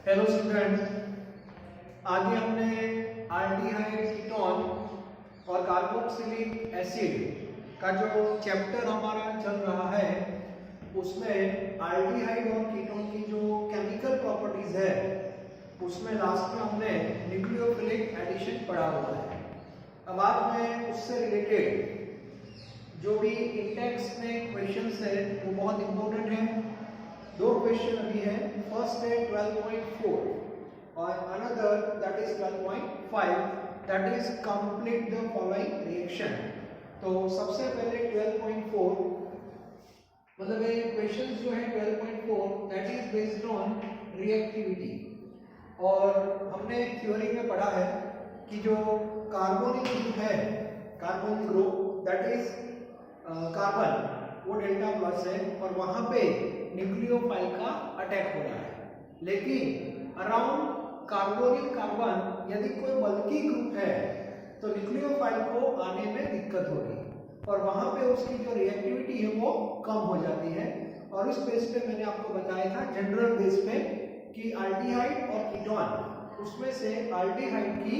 Hello student, आगे हमने aldehyde ketone और कार्बोक्सिलिक एसिड का जो चैप्टर हमारा चल रहा है उसमें आल्डिहाइड और कीटोन की जो केमिकल प्रॉपर्टीज है उसमें लास्ट में हमने न्यूक्लियोफिलिक एडिशन पढ़ा हुआ है। अब आज मैं उससे रिलेटेड जो भी इंडेक्स में क्वेश्चंस है वो बहुत इंपॉर्टेंट है। दो क्वेश्चन अभी है, फर्स्ट है 12.4 और another that is 12.5 that is complete the following reaction. तो सबसे पहले 12.4 मतलब ये क्वेश्चंस जो है 12.4 that is based on reactivity. और हमने थ्योरी में पढ़ा है कि जो कार्बोनिक ग्रुप है, carbonic group that is carbon वो डेल्टा प्लस है और वहां पे न्यूक्लियोफाइल का अटैक हो रहा है, लेकिन अराउंड कार्बोनिल कार्बन यदि कोई बल्की ग्रुप है तो न्यूक्लियोफाइल को आने में दिक्कत होगी और वहां पे उसकी जो रिएक्टिविटी है वो कम हो जाती है। और उस बेस पे मैंने आपको बताया था जनरल बेस पे कि आल्डिहाइड और कीटोन उसमें से आल्डिहाइड की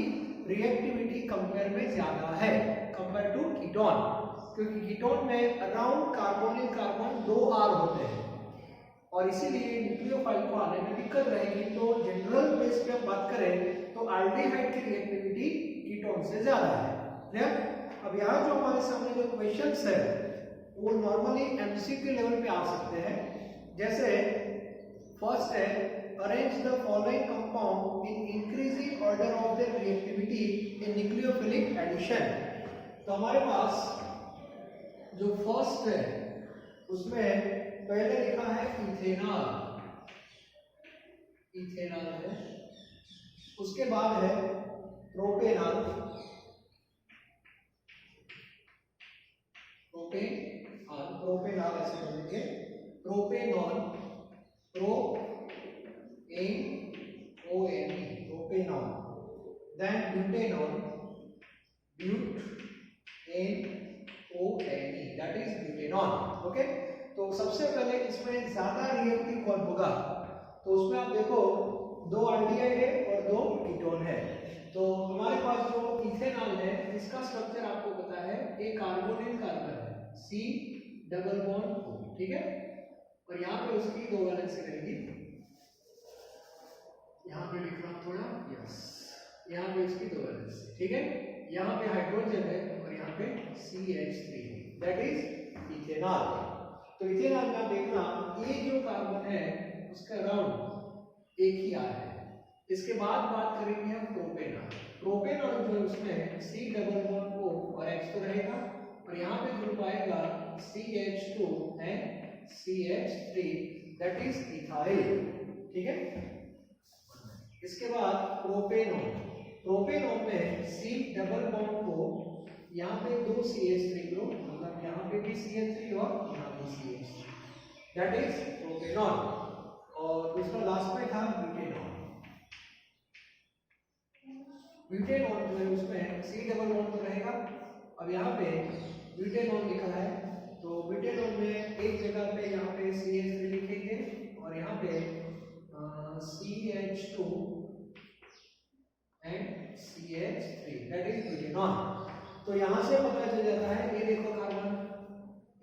रिएक्टिविटी कंपेयर में ज्यादा है कंपेयर टू कीटोन, क्योंकि कीटोन में अराउंड कार्बोनिल कार्बन 2 R होते हैं और इसीलिए न्यूक्लियोफाइल को आने में दिक्कत रहेगी। तो जनरल बेस पे हम बात करें तो आल्डिहाइड की रिएक्टिविटी कीटोन से ज्यादा है। क्लियर? अब यहाँ जो हमारे सामने जो क्वेश्चंस है वो नॉर्मली एमसीक्यू लेवल पे आ सकते हैं। जैसे फर्स्ट है arrange the following compound in increasing order of their reactivity in nucleophilic addition. तो हमारे पास जो फर्स्ट है उसमें पहले लिखा है इथेनॉल, इथेनॉल है। उसके बाद है प्रोपेनॉल, प्रोपेनॉल, प्रोपेनॉल ऐसे बोलेंगे, propanol, propanol, then butanol, butanol that is butanol. Okay, तो सबसे पहले इसमें ज्यादा रिएक्टिव कौन होगा? तो उसमें आप देखो 2 आल्डिहाइड है और 2 कीटोन है। तो हमारे पास जो इथेनॉल है इसका स्ट्रक्चर आपको पता है, एक कार्बोनिल कार्बन है C डबल बॉन्ड O, ठीक है। और यहाँ पे उसकी 2 वैलेंसी रहेगी, यहाँ पे लिखना थोड़ा, यस, यहाँ पे इसकी 2 वैलेंसी, ठीक है। यहाँ पे हाइड्रोजन है और यहाँ पे CH3 दैट इज इथेनॉल। तो इथेनॉल में देखना ये जो कार्बन है उसका अराउंड एक ही R है। इसके बाद बात करेंगे हम प्रोपेनॉल। प्रोपेनॉल जो है उसमें C डबल बॉन्ड O और H तो रहेगा और यहाँ पे ग्रुप आएगा CH2 and CH3 that is ethyl, ठीक है। इसके बाद प्रोपेनॉल, प्रोपेनॉल में C डबल बॉन्ड O, यहाँ पे 2 CH3 ग्रुप, मतलब यहाँ पे भी CH3 और यहाँ पे CH3 दैट इज प्रोपेनॉल। और दूसरा लास्ट में था ब्यूटेनॉल। ब्यूटेनॉल जो है उसमें C डबल बॉन्ड तो रहेगा। अब यहाँ पे ब्यूटेनॉल लिखा है तो ब्यूटेनॉल में एक जगह पे यहाँ पे CH3 लिखेंगे और यहाँ पे CH2 and CH3 that is butanol. तो यहाँ से पता चल जाता है, ये देखो कार्बन,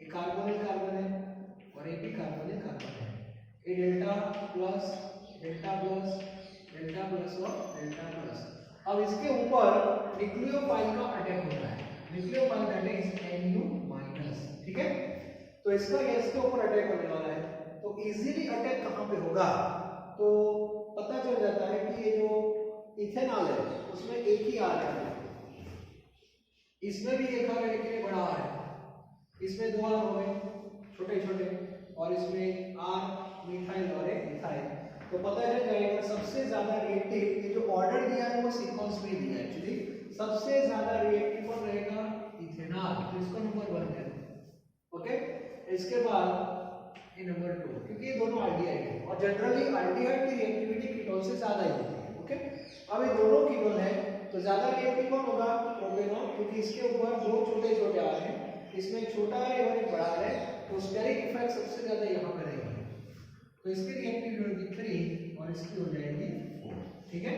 ये कार्बोनिल कार्बन है और ये भी कार्बोनिल कार्बन है। ये delta plus delta plus delta plus और डेल्टा प्लस। अब इसके ऊपर न्यूक्लियोफाइल का अटैक होता है, nucleophile that is Nu minus, ठीक है। तो इसका इसके ऊपर अटैक होने वाला है। तो इजीली अटैक कहाँ पे होगा? तो पता चल जाता है कि ये जो इथेनॉल है उसमें एक ही R है, इसमें भी एक R है लेकिन ये बड़ा R है, इसमें 2 R हो गए छोटे छोटे और इसमें R मिथाइल और एक इथाइल। तो पता चल जाएगा सबसे ज्यादा रिएक्टिव, ये जो ऑर्डर दिया है वो सीक्वेंस में दिया है एक्चुअली, सबसे ज्यादा रिएक्टिव कौन रहेगा? इथेनॉल, तो इसको नंबर 1 है। ओके, इसके बाद ये नंबर 2, क्योंकि ये दोनों आल्डिहाइड है और जनरली आल्डिहाइड की रिएक्टिविटी कीटोन से ज्यादा ही होती है। ओके, अब ये दोनों कीटोन है तो ज्यादा रिएक्टिव कौन होगा? प्रोपेनॉल, क्योंकि इसके ऊपर 2 छोटे छोटे R हैं, इसमें एक छोटा है और एक बड़ा है, तो स्टेरिक इफेक्ट सबसे ज्यादा यहाँ पे रहेगा। तो इसकी रिएक्टिविटी होगी 3 और इसकी हो जाएगी 4। ठीक है,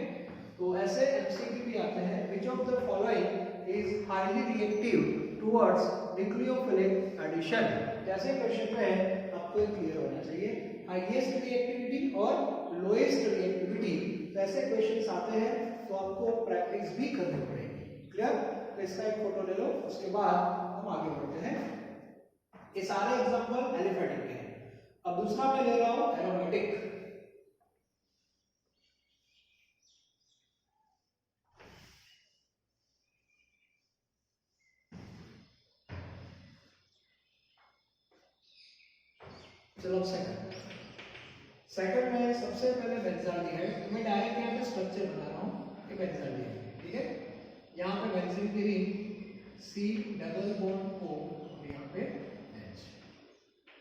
तो ऐसे एमसीक्यू भी आते हैं। Which of the following is highly reactive towards nucleophilic addition. जैसे क्वेश्चन में आपको ये क्लियर होना चाहिए, हाईएस्ट रिएक्टिविटी और लोएस्ट रिएक्टिविटी। तो ऐसे क्वेश्चंस आते हैं तो आपको प्रैक्टिस भी करनी पड़ेगी। क्लियर? तो इसका एक फोटो ले लो, उसके बाद हम आगे बढ़ते हैं। ये सारे एग्जांपल एलिफेटिक के हैं। अब दूसरा मैं ले रहा हूं एरोमेटिक। चलो सेकंड में सबसे पहले बेंजाल्डिहाइड। मैं डायरेक्ट यहाँ पे स्ट्रक्चर बना रहा हूँ कि बेंजाल्डिहाइड। ठीक है, यहाँ पे बेंजीन की ring C double bond O और यहाँ पे H,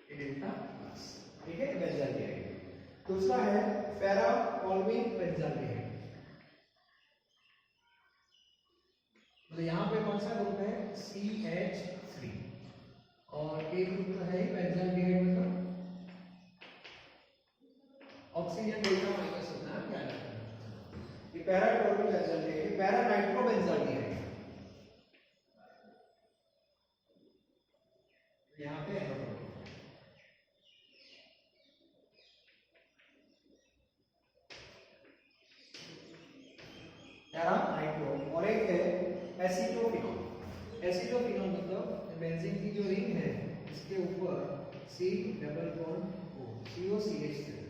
ये डेल्टा प्लस। ठीक है, बेंजाल्डिहाइड। दूसरा है पैरा ऑल्विन बेंजाल्डिहाइड। तो यहाँ पे कौन सा ग्रुप है? CH3 और एक ग्रुप तो है बेंजाल्डिहाइड मतलब ऑक्सीजन डेल्टा माइनस होता है, क्या है ये para toluene benzaldehyde, para nitro benzaldehyde. यहाँ पे पैरा नाइट्रो और एक है एसीटोफिनोल। एसीटोफिनोल मतलब बेंजीन की जो रिंग है इसके ऊपर C double bond O COCH3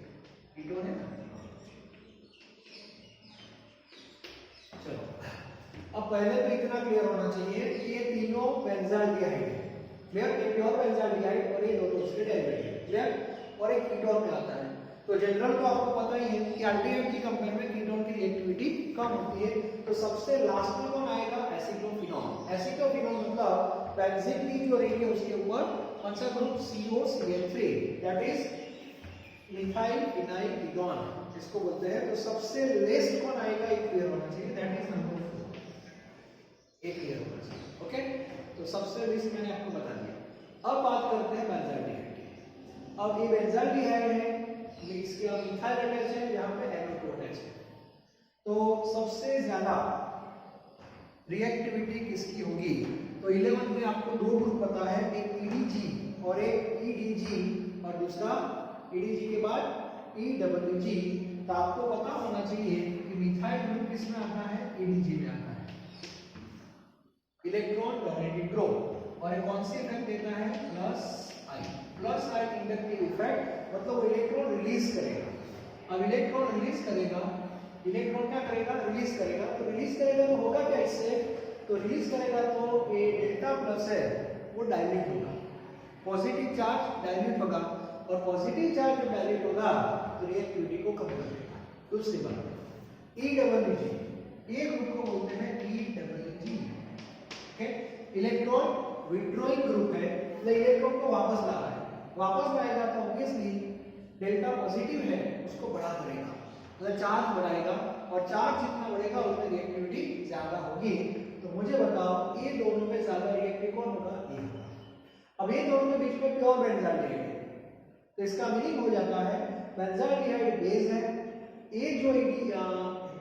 ketone है ना। चलो, अब पहले तो इतना क्लियर होना चाहिए कि ये तीनों बेंजाल्डिहाइड है। क्लियर? ये प्योर बेंजाल्डिहाइड और ये दोनों उसके डेरिवेटिव। क्लियर? और एक कीटोन में आता है। तो जनरल तो आपको पता ही है कि अल्डिहाइड की कंपेयर में कीटोन की रिएक्टिविटी कम होती है। तो सबसे लास्ट में कौन आएगा? एसीटोफिनोल। एसीटोफिनोल मतलब बेंजीन की जो रिंग है उसके ऊपर कौन सा group? COCl3, that is methyl phenyl ketone इसको बोलते हैं। तो सबसे लेस्ट कौन आएगा ये क्लियर होना चाहिए, दैट इज नंबर 4। ये क्लियर होना चाहिए। ओके, तो सबसे लेस्ट मैंने आपको बता दिया। अब बात करते हैं बेंजाल्डिहाइड की। अब ये बेंजाल्डिहाइड है, इसके अब मिथाइल अटैच है, यहाँ पे NO2 अटैच है। तो सबसे ज्यादा रिएक्टिविटी किसकी होगी? तो 11th में आपको दो ग्रुप पता है, एक EDG और एक EDG और दूसरा EDG के बाद EWG। तो आपको पता होना चाहिए कि मिथाइल ग्रुप किसमें आता है? EDG में आता है, इलेक्ट्रॉन डोनेटेड ग्रुप। और ये कौन सी इफेक्ट देता है? प्लस आई इंडक्टिव इफेक्ट, मतलब वो इलेक्ट्रॉन रिलीज करेगा। अब इलेक्ट्रॉन रिलीज करेगा, इलेक्ट्रॉन क्या करेगा? रिलीज करेगा। तो रिलीज करेगा तो होगा क्या इससे? तो रिलीज करेगा तो ये डेल्टा प्लस है वो डायल्यूट होगा, पॉजिटिव चार्ज डायल्यूट होगा और पॉजिटिव चार्ज जब डायल्यूट होगा तो रिएक्टिविटी को कम कर देगा। दूसरी बात EWG, ये ग्रुप को बोलते हैं EWG। Okay, electron withdrawing group है, तो इलेक्ट्रॉन को वापस ला रहा है। वापस लाएगा तो ऑब्वियसली डेल्टा पॉजिटिव है उसको बढ़ा करेगा, मतलब चार्ज बढ़ाएगा और चार्ज जितना बढ़ेगा उतनी रिएक्टिविटी ज्यादा होगी। तो मुझे बताओ ये दोनों में ज्यादा रिएक्टिव कौन होगा? ये होगा। अब ये दोनों के बीच में प्योर बेंजाल्डिहाइड है, तो इसका मीनिंग हो जाता है बेंजाल्डिहाइड बेस है, ये जो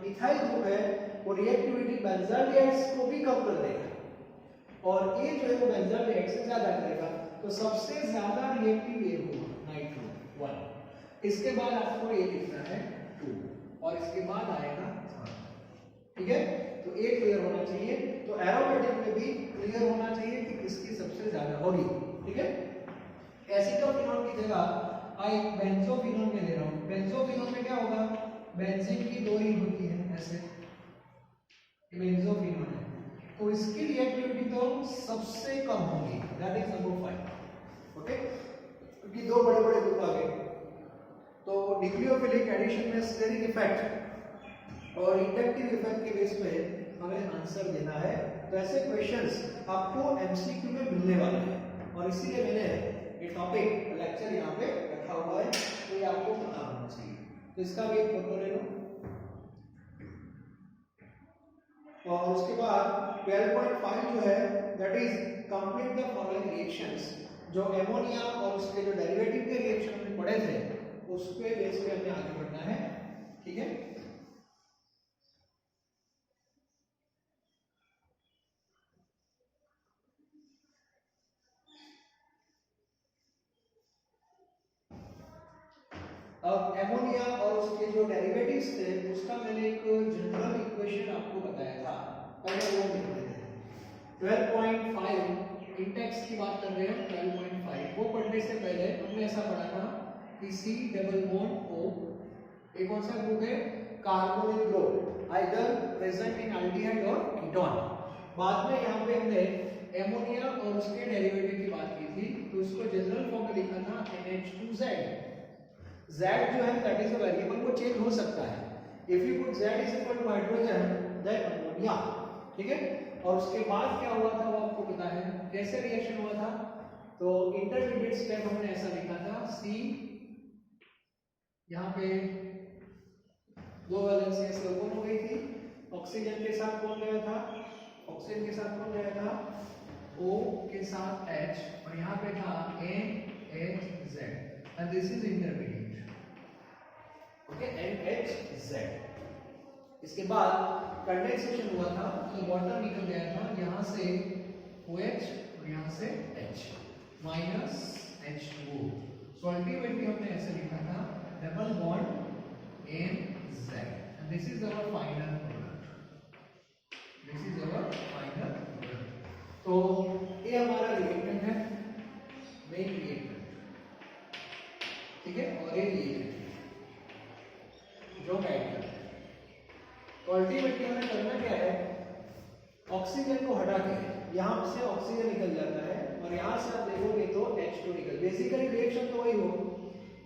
मिथाइल ग्रुप है वो रिएक्टिविटी बेंजाल्डिहाइड्स को भी कम कर देगा और ये जो है वो बेंजाल्डिहाइड से ज्यादा करेगा। तो सबसे ज्यादा रिएक्टिव ये होगा नाइट्रो 1, इसके बाद आपको ये लिखना है 2 और इसके बाद आएगा 3। ठीक है, तो ये क्लियर होना चाहिए। तो एरोमेटिक में भी क्लियर होना चाहिए कि किसकी सबसे ज्यादा होगी। ठीक है, एसीटोफिनोल की जगह आई बेंजोफिनोल में ले रहा हूं। बेंजोफिनोल में क्या होगा? बेंजीन की दो रिंग होती है ऐसे, बेंजोफिनोल है तो इसकी रिएक्टिविटी तो सबसे कम होगी, दैट इज नंबर 5। ओके, क्योंकि दो बड़े बड़े ग्रुप आ गए तो न्यूक्लियोफिलिक एडिशन में स्टेरिक इफेक्ट और इंडक्टिव इफेक्ट के बेस पे हमें आंसर देना है। तो ऐसे क्वेश्चंस आपको एमसीक्यू में मिलने वाले हैं और इसीलिए मैंने ये टॉपिक लेक्चर यहाँ पे रखा हुआ है, तो ये आपको पता होना चाहिए। तो इसका भी एक फोटो ले लो और उसके बाद 12.5 जो है that is complete the following reactions. जो एमोनिया और उसके जो डेरिवेटिव के रिएक्शन हमने पढ़े थे उस पे बेस पे हमें आगे बढ़ना है। ठीक है। अब एमोनिया और उसके जो डेरिवेटिव्स थे उसका मैंने एक जनरल इक्वेशन आपको बताया था, पहले वो लिख लेते हैं। 12.5 इंडेक्स की बात कर रहे हैं, 12.5 वो पढ़ने से पहले हमने ऐसा पढ़ा था कि C डबल बॉन्ड O एक कौन सा ग्रुप है, carbonyl group, either present in aldehyde और कीटोन। बाद में यहाँ पे हमने एमोनिया और उसके डेरिवेटिव की बात की थी, तो इसको जनरल फॉर्म में लिखा था NH2Z। Z जो है दैट इज अ वेरिएबल, वो चेंज हो सकता है। If you put Z is equal to hydrogen then ammonia, ठीक है। और उसके बाद क्या हुआ था वो आपको पता है, कैसे रिएक्शन हुआ था। तो इंटरमीडिएट स्टेप हमने ऐसा लिखा था, C यहाँ पे दो वैलेंसी ऐसे ओपन हो गई थी, ऑक्सीजन के साथ कौन गया था, ऑक्सीजन के साथ कौन गया था, O के साथ H, और यहाँ पे था NHZ and this is intermediate, okay, NHZ। इसके बाद कंडेंसेशन हुआ था, तो वाटर निकल गया था यहाँ से OH और यहाँ से H minus H2O। So ultimately हमने ऐसे लिखा था double bond NZ and this is our final product, this is our final product। तो ये हमारा रिएक्टेंट है, मेन रिएक्टेंट, ठीक है, और ये रिएक्टेंट जो गाइड करता है। तो अल्टीमेटली हमें करना क्या है, ऑक्सीजन को हटा के यहाँ से ऑक्सीजन निकल जाता है और यहाँ से आप देखोगे तो H2 निकल, बेसिकली रिएक्शन तो वही हो,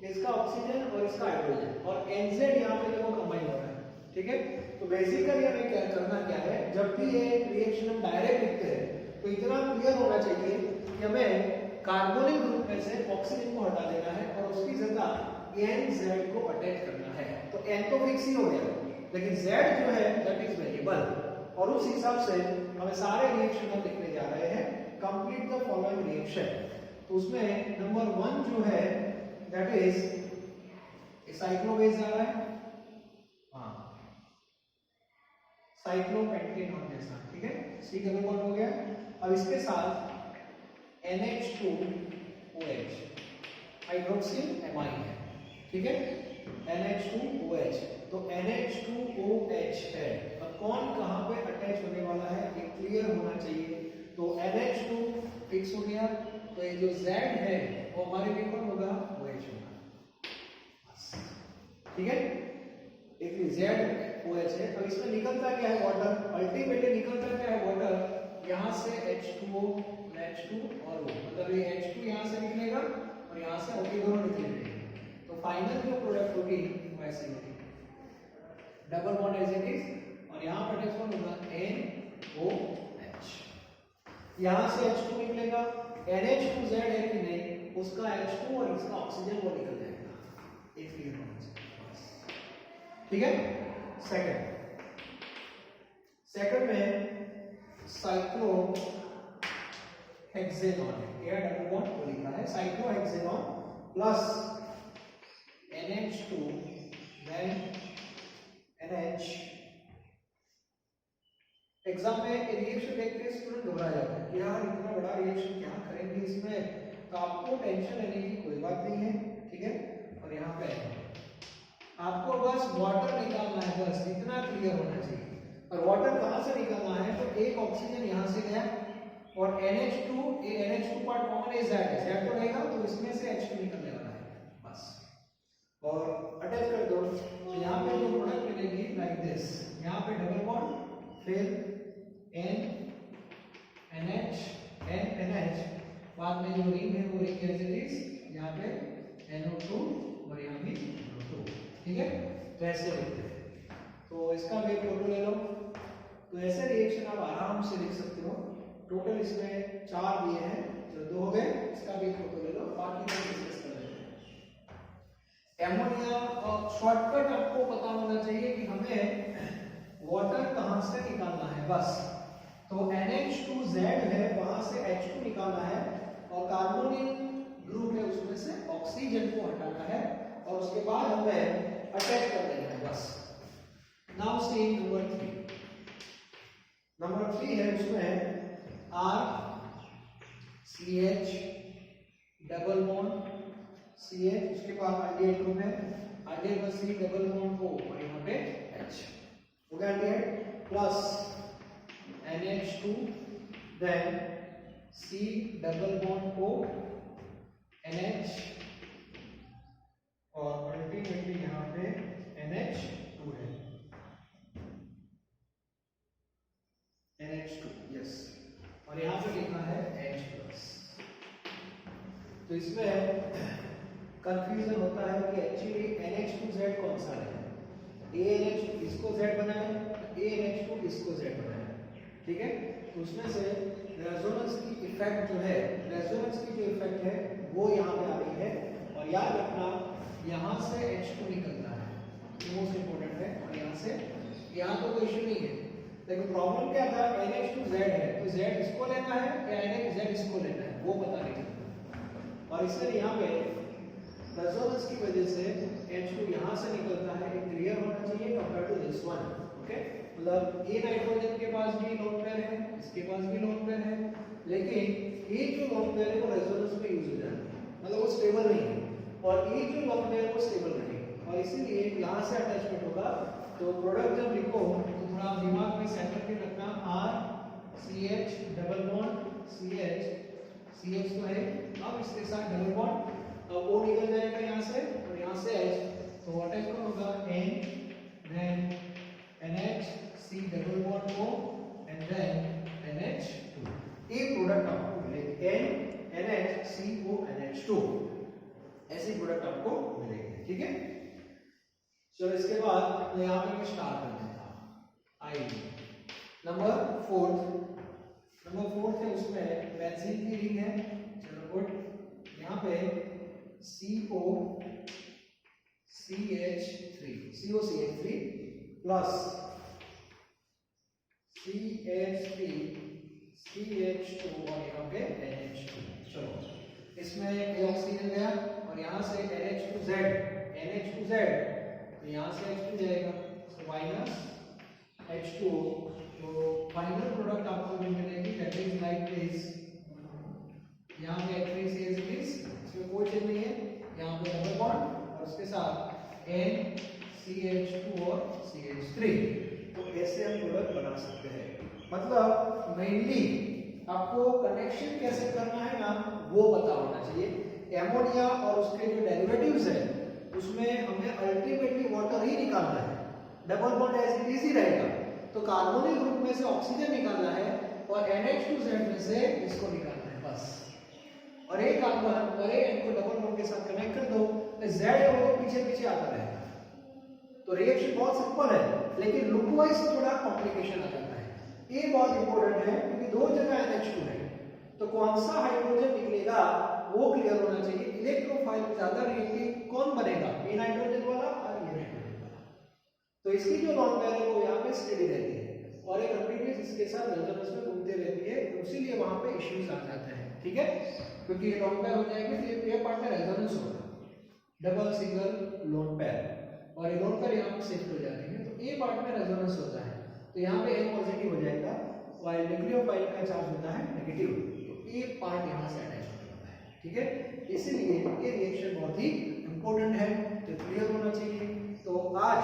इसका ऑक्सीजन और इसका हाइड्रोजन, और NZ यहाँ पे देखो कंबाइन हो रहा है, ठीक है। तो बेसिकली हमें क्या करना क्या है, जब भी ये रिएक्शन हम डायरेक्ट लिखते हैं तो इतना क्लियर होना चाहिए कि हमें कार्बोनिल ग्रुप में से ऑक्सीजन को हटा देना है और उसकी जगह NZ को अटैच करना है। तो N तो फिक्स ही हो गया, लेकिन Z जो है दैट इज वेरिएबल, और उस हिसाब से हमें सारे रिएक्शन हम लिखने जा रहे हैं। कंप्लीट द फॉलोइंग रिएक्शन, तो उसमें नंबर 1 जो है दैट इज साइक्लोबेस जा रहा है, हाँ साइक्लोपेंटेनॉन जैसा, ठीक है, C डबल बॉन्ड हो गया। अब इसके साथ NH2OH हाइड्रोक्सिल एमाइन है, ठीक है, NH2OH, तो NH2OH है। अब कौन कहां पे अटैच होने वाला है ये क्लियर होना चाहिए। तो NH2 फिक्स हो गया, तो ये जो Z है वो हमारे लिए कौन होगा, OH होगा, ठीक है। देखिए ZOH है। अब इसमें निकलता क्या है, वाटर, अल्टीमेटली निकलता क्या है, वाटर, यहाँ से H2O H2 और O, मतलब ये H2 यहाँ से निकलेगा और यहाँ से OH दोनों निकलेंगे, तो फाइनल जो प्रोडक्ट होगी वो ऐसी होगी, double bond as it is, और यहाँ पर अटैच होगा NOH, यहाँ से H2 निकलेगा, NH2Z है कि नहीं, उसका H2 और इसका ऑक्सीजन वो निकल जाएगा, एक क्लियर होना चाहिए, ठीक है। सेकंड में साइक्लोहेक्सेनॉन है, ये डबल बॉन्ड को लिखा है, cyclohexanone plus NH2 then NH। Exam में रिएक्शन देख के स्टूडेंट घबरा जाता है कि यार इतना बड़ा रिएक्शन क्या करेंगे इसमें, तो आपको टेंशन लेने की कोई बात नहीं है, ठीक है। और यहाँ पे आपको बस वाटर निकालना है, बस इतना क्लियर होना चाहिए। और वाटर कहाँ से निकालना है, तो एक ऑक्सीजन यहाँ से गया और NH2 पार्ट कॉमन है, Z तो रहेगा, तो इसमें से H2 निकलने वाला है, बस, और अटैच कर दो। तो यहाँ पे जो प्रोडक्ट मिलेगी लाइक दिस, यहाँ पे डबल बॉन्ड, फिर NH, बाद में जो रिंग है वो रिंग एज इट इज, यहाँ पे NO2 और यहाँ भी NO2, ठीक है। तो ऐसे लिखते हैं, तो इसका भी फोटो ले लो। तो ऐसे रिएक्शन आप आराम से लिख सकते हो। टोटल इसमें 4 दिए हैं, तो 2 हो गए, इसका भी फोटो ले लो, बाकी को डिस्कस कर लेते हैं। एमोनिया और शॉर्टकट आपको पता होना चाहिए कि हमें वाटर कहां से निकालना है, बस। तो NH2Z है, वहां से H2 निकालना है, और कार्बोनिल ग्रुप है उसमें से ऑक्सीजन को हटाना है, और उसके बाद हमें अटैच कर देना है, बस। Now see number 3। नंबर 3 है, उसमें RCH डबल बॉन्ड CH, उसके बाद एल्डिहाइड ग्रुप है, एल्डिहाइड पर C डबल बॉन्ड O और यहाँ पे H हो गया aldehyde, plus NH2 then C double bond O NH और अल्टीमेटली यहाँ पे NH2 है, NH2 यस, और यहाँ पे लिखा है H+। तो इसमें कंफ्यूजन होता है कि एक्चुअली NH2Z कौन सा है। ANH2 इसको Z बनाए, ANH2 इसको Z बनाए, ठीक है। तो उसमें से रेजोनेंस की इफेक्ट जो है, रेजोनेंस की जो इफेक्ट है वो यहाँ पे आ रही है, और याद रखना यहाँ से H2 निकलता है, मोस्ट इंपोर्टेंट है, और यहाँ से, यहाँ तो कोई इश्यू नहीं है, लेकिन प्रॉब्लम क्या था, NH2Z है तो Z इसको लेना है या NH2Z इसको लेना है वो पता नहीं चलता, और इसलिए यहाँ पे रेजोनेंस की वजह से H2 यहाँ से निकलता है, एक क्लियर होना चाहिए compare to this one, okay. मतलब ये नाइट्रोजन के पास भी लोन पेयर है, इसके पास भी लोन पेयर है, लेकिन ये जो लोन पेयर है वो रेजोनेंस में यूज हो जाता है, मतलब वो स्टेबल नहीं है, और ये जो लोन पेयर है वो स्टेबल नहीं है, और इसीलिए यहाँ से अटैचमेंट होगा। तो प्रोडक्ट जब लिखो तो थोड़ा दिमाग में सेट करके रखना, RCH डबल बॉन्ड CH तो है, अब इसके साथ डबल बॉन्ड, अब O निकल जाएगा यहाँ से, और यहाँ से H, तो अटैच कौन होगा, N then NH C double bond O and then NH2। ये प्रोडक्ट आपको मिलेगी, N NH CO NH2, ऐसी प्रोडक्ट आपको मिलेगी, ठीक है। चलो इसके बाद यहाँ पे मैं स्टार्ट कर देता हूँ। आई नंबर 4 है, उसमें बेंजीन की रिंग है, चलो गुड, यहाँ पे COCH3 प्लस CH3 CH2 और यहाँ पे NH2। चलो इसमें ये ऑक्सीजन गया, और यहाँ से NH2Z, तो यहाँ से H2 जाएगा, तो माइनस H2, तो फाइनल प्रोडक्ट आपको जो मिलेगी दैट इज लाइक दिस। यहाँ पे H3 CH3, इसमें कोई चीज नहीं है, यहाँ पे डबल बॉन्ड और उसके साथ NCH2 और CH3, तो ऐसे हम प्रोडक्ट बना सकते हैं। मतलब मेनली आपको कनेक्शन कैसे करना है ना वो पता होना चाहिए। एमोनिया और उसके जो डेरिवेटिव्स है उसमें हमें अल्टीमेटली वाटर ही निकालना है, double bond as it is ही रहेगा, तो कार्बोनिल ग्रुप में से ऑक्सीजन निकालना है और NH2Z में से इसको निकालना है बस, और एक कार्बन और एक को डबल बॉन्ड के साथ कनेक्ट कर दो, तो Z है वो पीछे पीछे आता रहेगा। तो रिएक्शन बहुत सिंपल है, लेकिन लुक वाइज थोड़ा कॉम्प्लिकेशन आ जाता है। ये बहुत इंपॉर्टेंट है क्योंकि दो जगह NH2 है, तो कौन सा हाइड्रोजन निकलेगा वो क्लियर होना चाहिए। इलेक्ट्रोफाइल ज्यादा रिएक्टिव कौन बनेगा, ये नाइट्रोजन वाला और ये नाइट्रोजन वाला, तो इसकी जो लॉन्ग पेयर है वो यहाँ पे स्टेडी रहती है और एक कंटिन्यूअस इसके साथ रेजोनेंस में घूमते रहती है, इसीलिए वहां पे इश्यूज आ जाते हैं, ठीक है। क्योंकि ये लॉन्ग पेयर हो जाएगी तो ये पार्ट में रेजोनेंस होगा, डबल सिंगल लोन पेयर, और ये लोन पेयर यहाँ पे शिफ्ट हो जाते हैं, तो ये पार्ट में रेजोनेंस होता है, तो यहाँ पे N पॉजिटिव हो जाएगा, व्हाइल न्यूक्लियोफाइल का चार्ज होता है नेगेटिव, तो ये पार्ट यहाँ से अटैच होता है, ठीक है। इसीलिए ये रिएक्शन बहुत ही इंपॉर्टेंट है, तो क्लियर होना चाहिए। तो आज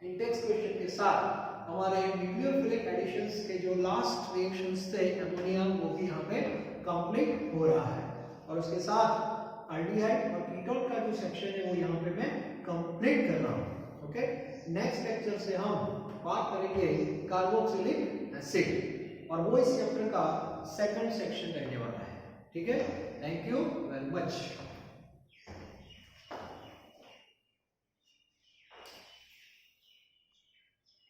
इंटेक्स क्वेश्चन के साथ हमारे न्यूक्लियोफिलिक एडिशंस के जो लास्ट रिएक्शंस थे अमोनिया, वो भी यहाँ पे कंप्लीट हो रहा है, और उसके साथ एल्डिहाइड और कीटोन का जो सेक्शन है वो यहाँ पे मैं कंप्लीट कर रहा हूँ, ओके। नेक्स्ट लेक्चर से हम बात करेंगे कार्बोक्सिलिक एसिड, और वो इस चैप्टर का सेकंड सेक्शन रहने वाला है, ठीक है। Thank you very much.